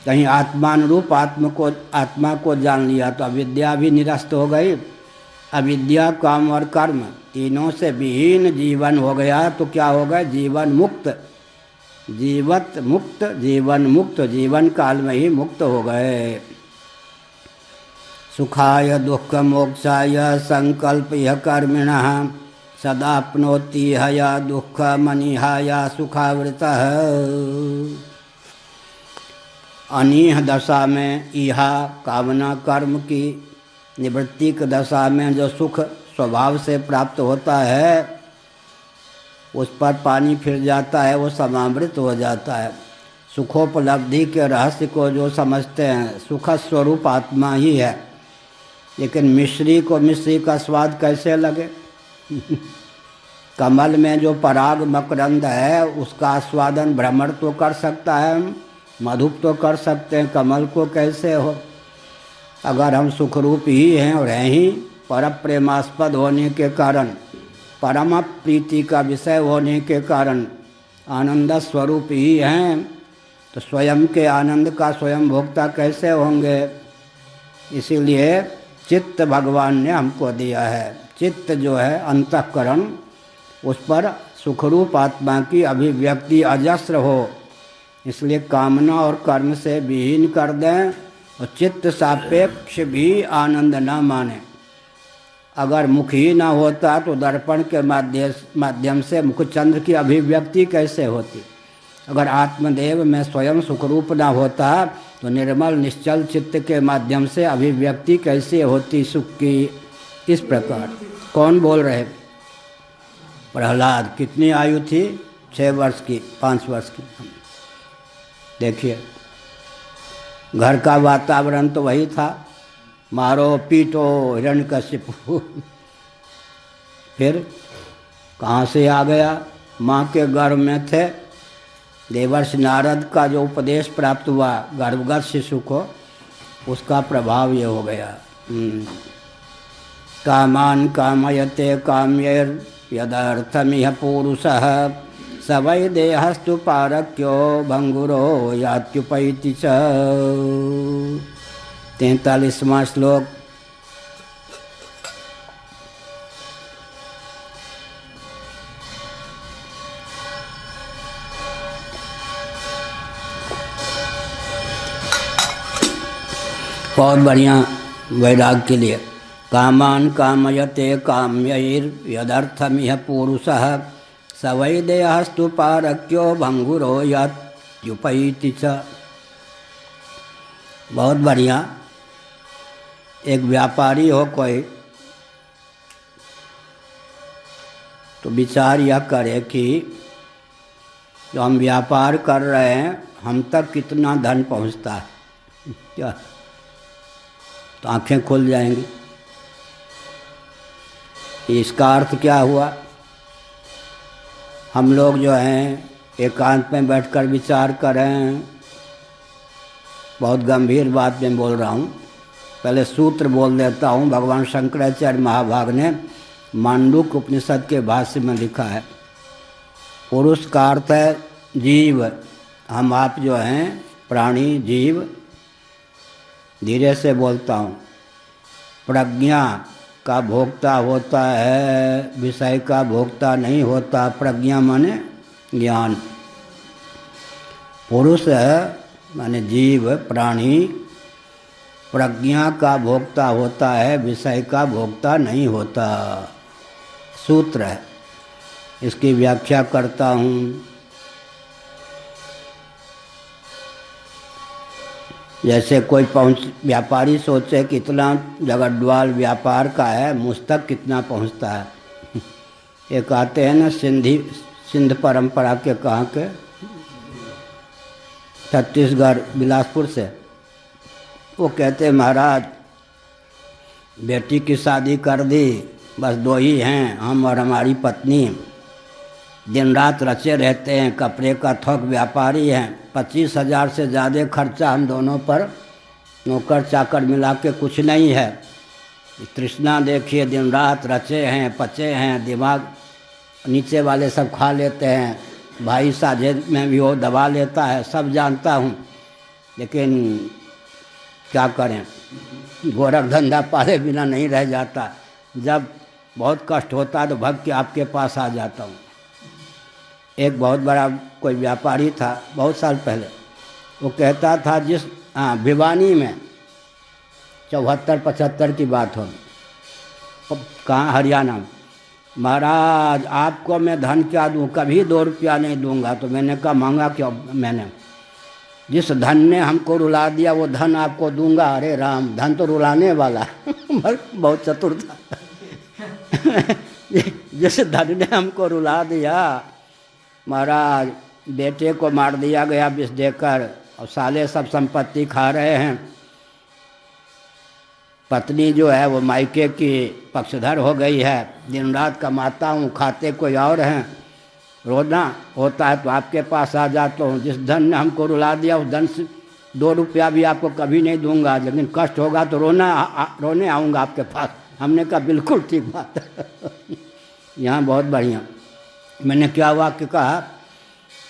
कहीं आत्मानुरूप आत्मा को जान लिया तो अविद्या भी निरस्त हो गई। अविद्या, काम और कर्म तीनों से विहीन जीवन हो गया तो क्या हो गया? जीवन मुक्त, जीवत मुक्त, जीवन मुक्त, जीवन काल में ही मुक्त हो गए। सुखाय दुख मोक्षाय संकल्प यह कर्मिणः सदाप्नोति हया दुख मनिहाया सुखावृतः। अनीह दशा में इहा कामना कर्म की निवृत्ति की दशा में जो सुख स्वभाव से प्राप्त होता है, उस पर पानी फिर जाता है, वो समावृत हो जाता है। सुखोपलब्धि के रहस्य को जो समझते हैं, सुख स्वरूप आत्मा ही है। लेकिन मिश्री को मिश्री का स्वाद कैसे लगे? कमल में जो पराग मकरंद है उसका आस्वादन भ्रमर तो कर सकता है, मधुप तो कर सकते हैं, कमल को कैसे हो? अगर हम सुखरूप ही हैं और हैं ही, पर प्रेमास्पद होने के कारण, परम प्रीति का विषय होने के कारण आनंद स्वरूप ही हैं, तो स्वयं के आनंद का स्वयं भोक्ता कैसे होंगे? इसीलिए चित्त भगवान ने हमको दिया है। चित्त जो है अंतःकरण, उस पर सुखरूप आत्मा की अभिव्यक्ति अजस्र हो, इसलिए कामना और कर्म से विहीन कर दें और चित्त सापेक्ष भी आनंद न माने। अगर मुख ही ना होता तो दर्पण के माध्यम से मुखचंद्र की अभिव्यक्ति कैसे होती। अगर आत्मदेव में स्वयं सुखरूप ना होता तो निर्मल निश्चल चित्त के माध्यम से अभिव्यक्ति कैसे होती सुख की। इस प्रकार कौन बोल रहे? प्रहलाद। कितनी आयु थी? 6 वर्ष की, 5 वर्ष की। देखिए, घर का वातावरण तो वही था, मारो पीटो हिरण्यकशिपु। फिर कहाँ से आ गया? माँ के गर्भ में थे। देवर्षि नारद का जो उपदेश प्राप्त हुआ गर्भगत शिशु को, उसका प्रभाव ये हो गया। कामान कामयते काम्यैर् यदर्थमिह पुरुषः स वै देहस्तु पारक्यो भंगुरो यात्युपैति च। 43वां श्लोक। बहुत बढ़िया वैराग के लिए। कामान कामयते काम्यैर् यदर्थमिह पुरुषः स वै देहस्तु पारक्यो भंगुरो यात्युपैति च। बहुत बढ़िया। एक व्यापारी हो कोई तो विचार यह करे कि जो हम व्यापार कर रहे हैं हम तक कितना धन पहुंचता है क्या, तो आंखें खुल जाएंगी। इसका अर्थ क्या हुआ? हम लोग जो हैं एकांत में बैठकर विचार करें। बहुत गंभीर बात में बोल रहा हूँ, पहले सूत्र बोल देता हूँ। भगवान शंकराचार्य महाभाग ने मांडूक्य उपनिषद के भाष्य में लिखा है, पुरुष का अर्थ है जीव। हम आप जो हैं प्राणी जीव। धीरे से बोलता हूँ। प्रज्ञा का भोक्ता होता है, विषय का भोक्ता नहीं होता। प्रज्ञा माने ज्ञान। पुरुष माने जीव प्राणी प्रज्ञा का भोक्ता होता है, विषय का भोक्ता नहीं होता। सूत्र है, इसकी व्याख्या करता हूँ। जैसे कोई व्यापारी सोचे कि इतना जगड्वाल व्यापार का है, मुझ तक कितना पहुँचता है। एक आते हैं ना सिंध परंपरा के, कहाँ के, छत्तीसगढ़ बिलासपुर से। वो कहते महाराज बेटी की शादी कर दी, बस 2 ही हैं, हम और हमारी पत्नी। दिन रात रचे रहते हैं, कपड़े का थोक व्यापारी हैं। 25,000 से ज़्यादा खर्चा हम दोनों पर, नौकर चाकर मिला के कुछ नहीं है। तृष्णा देखिए, दिन रात रचे हैं, पचे हैं, दिमाग नीचे वाले सब खा लेते हैं। भाई साझे में भी वो दबा लेता है, सब जानता हूँ, लेकिन क्या करें, गोरख धंधा पाले बिना नहीं रह जाता। जब बहुत कष्ट होता है तो भग के आपके पास आ जाता हूँ। एक बहुत बड़ा कोई व्यापारी था बहुत साल पहले, वो कहता था भिवानी में 74-75 की बात हो, कहाँ, हरियाणा में, महाराज आपको मैं धन क्या दूँ, कभी 2 रुपया नहीं दूंगा। तो मैंने कहा मांगा क्यों? मैंने जिस धन ने हमको रुला दिया वो धन आपको दूंगा। अरे राम, धन तो रुलाने वाला बहुत चतुर था। जिस धन ने हमको रुला दिया, महाराज बेटे को मार दिया गया विष देकर, और साले सब संपत्ति खा रहे हैं। पत्नी जो है वो मायके की पक्षधर हो गई है। दिन रात कमाता हूँ, खाते कोई और हैं। रोना होता है तो आपके पास आ जाता हूँ। जिस धन ने हमको रुला दिया उस धन से 2 रुपया भी आपको कभी नहीं दूंगा, लेकिन कष्ट होगा तो रोने आऊँगा आपके पास। हमने कहा बिल्कुल ठीक बात है। यहाँ बहुत बढ़िया। मैंने क्या वाक्य कहा?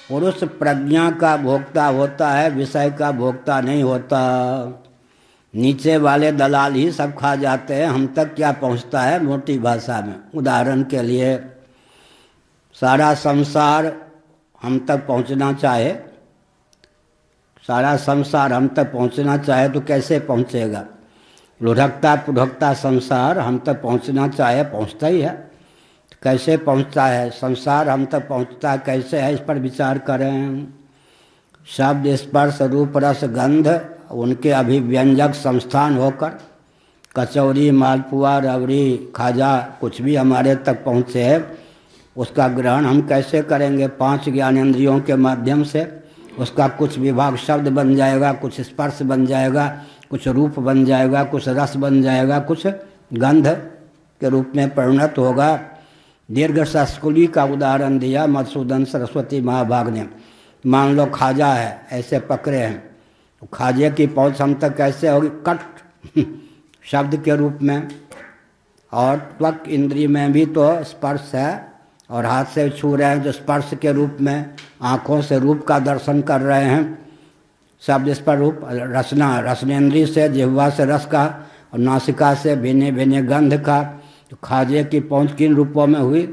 पुरुष प्रज्ञा का भोक्ता होता है, विषय का भोक्ता नहीं होता। नीचे वाले दलाल ही सब खा जाते हैं, हम तक क्या पहुंचता है? मोटी भाषा में उदाहरण के लिए, सारा संसार हम तक पहुंचना चाहे सारा संसार हम तक पहुंचना चाहे तो कैसे पहुंचेगा? लुढ़कता पुढ़कता संसार हम तक पहुंचना चाहे पहुंचता ही है, कैसे पहुंचता है? संसार हम तक पहुंचता है कैसे है, इस पर विचार करें। शब्द स्पर्श रूप रस गंध उनके अभिव्यंजक संस्थान होकर कचौरी मालपुआ रबड़ी खाजा कुछ भी हमारे तक पहुँचे है, उसका ग्रहण हम कैसे करेंगे? 5 ज्ञानेंद्रियों के माध्यम से उसका कुछ विभाग शब्द बन जाएगा, कुछ स्पर्श बन जाएगा, कुछ रूप बन जाएगा, कुछ रस बन जाएगा, कुछ गंध के रूप में परिणत होगा। दीर्घ शास्कुली का उदाहरण दिया मधुसूदन सरस्वती महाभाग ने। मान लो खाजा है, ऐसे पकड़े हैं, तो खाजे की पहुँच हम तक कैसे होगी? कट शब्द के रूप में। और त्वक इंद्रिय में भी तो स्पर्श है, और हाथ से छू रहे हैं जो स्पर्श के रूप में, आँखों से रूप का दर्शन कर रहे हैं, शब्द स्पर्श रूप। रसना रसनेन्द्रिय से जिह्वा से रस का, और नासिका से भिन्न भिन्न गंध का। तो खाजे की पहुँच किन रूपों में हुई?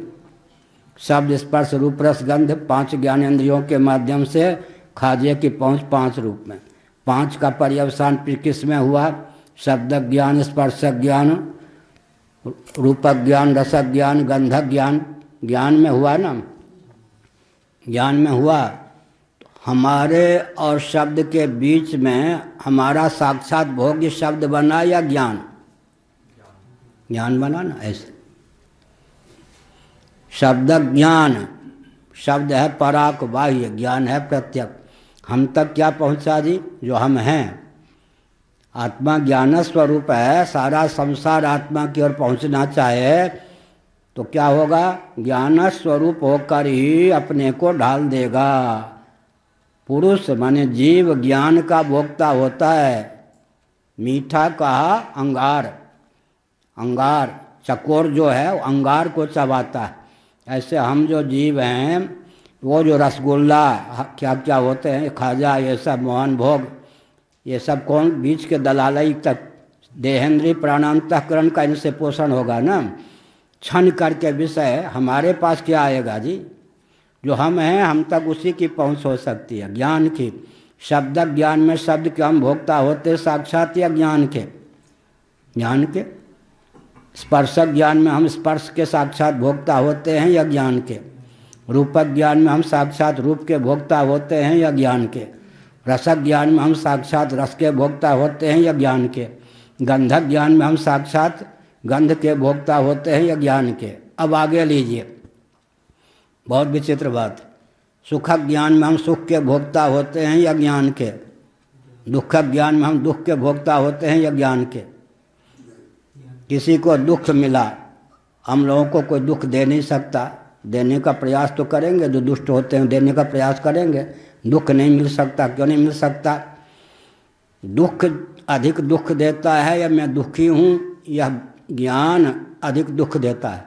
शब्द स्पर्श रूप रस गंध 5 ज्ञानेंद्रियों के माध्यम से खाजे की पहुँच 5 रूप में। 5 का पर्यवसान किस में हुआ? शब्द ज्ञान, स्पर्श ज्ञान, रूप ज्ञान, रस ज्ञान, गंध ज्ञान, ज्ञान में हुआ ना, ज्ञान में हुआ। हमारे और शब्द के बीच में हमारा साक्षात भोग्य शब्द बना या ज्ञान? ज्ञान बना ना। ऐसे शब्द ज्ञान, शब्द है पराक बाह्य, ज्ञान है प्रत्यक्ष। हम तक क्या पहुंचा जी? जो हम हैं। आत्मा ज्ञान स्वरूप है, सारा संसार आत्मा की ओर पहुंचना चाहे तो क्या होगा? ज्ञान स्वरूप होकर ही अपने को ढाल देगा। पुरुष माने जीव ज्ञान का भोक्ता होता है। मीठा कहा अंगार, अंगार चकोर जो है वो अंगार को चबाता है। ऐसे हम जो जीव हैं, वो जो रसगुल्ला क्या क्या होते हैं, खाजा, ये सब मोहन भोग, ये सब कौन? बीच के दलालई तक देहेंद्रीय प्राणांतःकरण का इनसे पोषण होगा ना। क्षण करके विषय हमारे पास क्या आएगा जी? जो हम हैं हम तक उसी की पहुंच हो सकती है, ज्ञान की। शब्द ज्ञान में शब्द के हम भोक्ता होते साक्षात या ज्ञान के? ज्ञान के। स्पर्शक ज्ञान में हम स्पर्श के साक्षात भोक्ता होते हैं या ज्ञान के? रूपक ज्ञान में हम साक्षात रूप के भोक्ता होते हैं या ज्ञान के? रसक ज्ञान में हम साक्षात रस के भोक्ता होते हैं या ज्ञान के? गंधक ज्ञान में हम साक्षात गंध के भोक्ता होते हैं या ज्ञान के? अब आगे लीजिए, बहुत विचित्र बात। सुखक ज्ञान में हम सुख के भोक्ता होते हैं या ज्ञान के? दुखक ज्ञान में हम दुख के भोक्ता होते हैं या ज्ञान के? किसी को दुख मिला, हम लोगों को कोई दुख दे नहीं सकता, देने का प्रयास तो करेंगे, जो दुष्ट होते हैं देने का प्रयास करेंगे। दुख नहीं मिल सकता, क्यों नहीं मिल सकता? दुख अधिक दुख देता है या मैं दुखी हूँ, यह ज्ञान अधिक दुख देता है।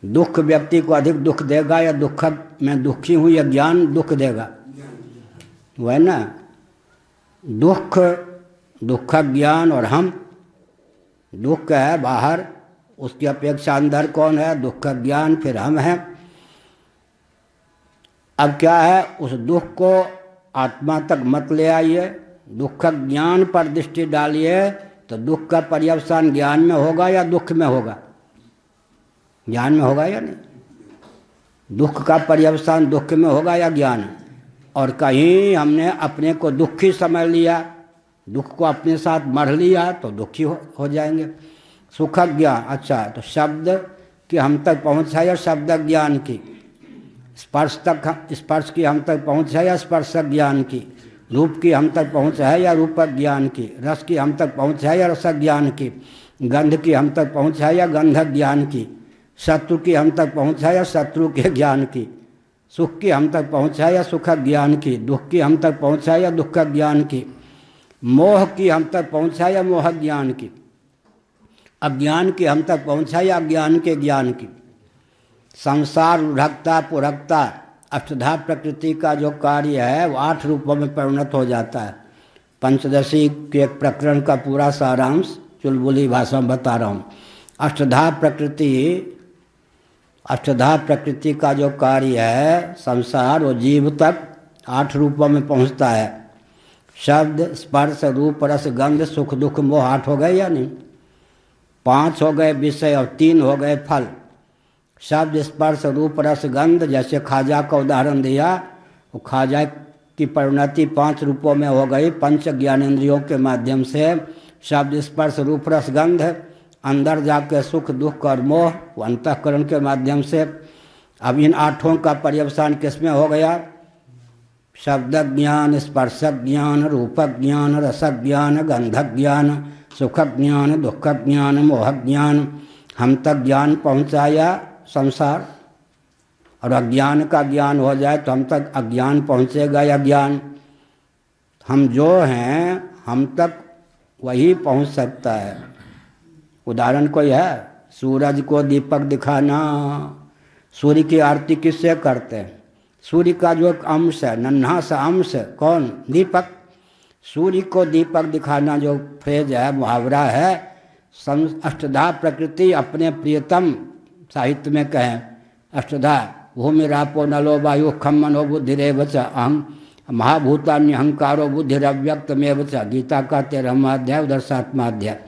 दुख व्यक्ति को अधिक दुख देगा या दुख मैं दुखी हूँ, यह ज्ञान दुख देगा, वह ना। दुख दुख ज्ञान और हम, दुख है बाहर, उसकी अपेक्षा अंदर कौन है? दुख ज्ञान, फिर हम हैं। अब क्या है? उस दुख को आत्मा तक मत ले आइए, दुख ज्ञान पर दृष्टि डालिए, तो दुख का पर्यवसान ज्ञान में होगा या दुख में होगा? ज्ञान में होगा या नहीं? दुख का पर्यवसान दुख में होगा या ज्ञान? और कहीं हमने अपने को दुखी समझ लिया, दुख को अपने साथ मढ़ लिया, तो दुखी हो जाएंगे। सुख ज्ञान, अच्छा, तो शब्द की हम तक पहुँच है या शब्द ज्ञान की? स्पर्श की हम तक पहुँच है या स्पर्श ज्ञान की? रूप की हम तक पहुँच है या रूपक ज्ञान की? रस की हम तक पहुँच है या रस ज्ञान की? गंध की हम तक पहुँच है या गंधक ज्ञान की? शत्रु की हम तक पहुँच है या शत्रु के ज्ञान की? सुख की हम तक पहुँच है या सुख ज्ञान की? दुख की हम तक पहुँच है या दुख ज्ञान की? मोह की हम तक पहुँच है या मोह ज्ञान की? अज्ञान की हम तक पहुँच है या अज्ञान के ज्ञान की? संसार लुढ़कता पुढ़कता अष्टधा प्रकृति का जो कार्य है वो 8 रूपों में परिणत हो जाता है। पंचदशी के एक प्रकरण का पूरा सारांश चुलबुली भाषा में बता रहा हूँ। अष्टधा प्रकृति का जो कार्य है संसार, वो जीव तक 8 रूपों में पहुँचता है। शब्द, स्पर्श, रूप, रस, गंध, सुख, दुख, मोह 8 हो गए या नहीं? 5 हो गए विषय और 3 हो गए फल। शब्द, स्पर्श, रूप, रस, गंध, जैसे खाजा का उदाहरण दिया, वो खाजा की परिणति 5 रूपों में हो गई। 5 ज्ञानेंद्रियों के माध्यम से शब्द, स्पर्श, रूप, रस, गंध, अंदर जाकर सुख, दुख और मोह वो अंतःकरण के माध्यम से। अब इन 8 का पर्यवसान किसमें हो गया? शब्द ज्ञान, स्पर्श ज्ञान, रूप ज्ञान, रस ज्ञान, गंध ज्ञान, सुख ज्ञान, दुख ज्ञान, मोह ज्ञान। हम तक ज्ञान पहुँचाया संसार, और अज्ञान का ज्ञान हो जाए तो हम तक अज्ञान पहुँचेगा या ज्ञान? हम जो हैं हम तक वही पहुँच सकता है। उदाहरण कोई है? सूरज को दीपक दिखाना। सूर्य की आरती किससे करते हैं? सूर्य का जो एक अंश है, नन्हा सा अंश, कौन? दीपक। सूर्य को दीपक दिखाना जो फ्रेज है, मुहावरा है, अष्टधा प्रकृति अपने प्रियतम, साहित्य में कहें अष्टधा, भूमिरापो नलो वायु खम मनो बुद्धिरेव च अहं महाभूतान्यहंकारो बुद्धिरव्यक्तमेव च। गीता का 13वां अध्याय, उधर 7वां अध्याय।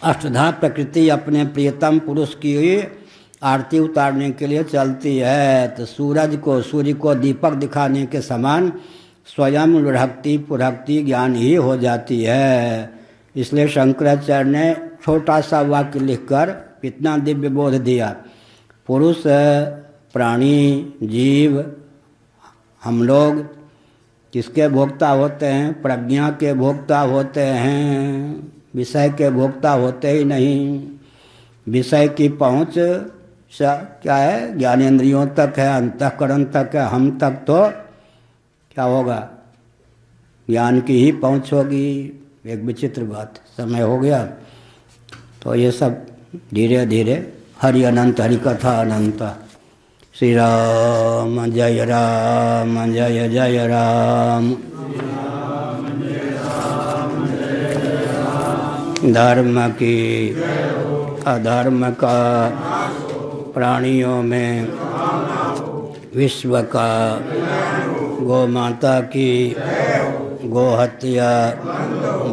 अष्टधा प्रकृति अपने प्रियतम पुरुष की आरती उतारने के लिए चलती है। तो सूरज को, सूर्य को दीपक दिखाने के समान स्वयं विरक्ति पुरक्ति ज्ञान ही हो जाती है। इसलिए शंकराचार्य ने छोटा सा वाक्य लिखकर इतना दिव्य बोध दिया। पुरुष, प्राणी, जीव, हम लोग किसके भोक्ता होते हैं? प्रज्ञा के भोक्ता होते हैं, विषय के भोक्ता होते ही नहीं। विषय की पहुँच क्या है? ज्ञानेंद्रियों तक है, अंतःकरण तक है। हम तक तो क्या होगा? ज्ञान की ही पहुँच होगी। एक विचित्र बात। समय हो गया, तो ये सब धीरे धीरे हरि अनंत, हरि कथा अनंत। श्री राम जय राम, जय जय राम। धर्म की अधर्म का, प्राणियों में विश्व का, गौ माता की, गो हत्या,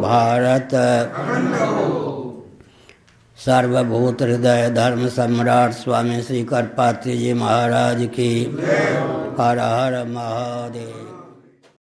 भारत, सर्वभूत हृदय धर्म सम्राट स्वामी श्री करपात्री जी महाराज की। हर हर महादेव।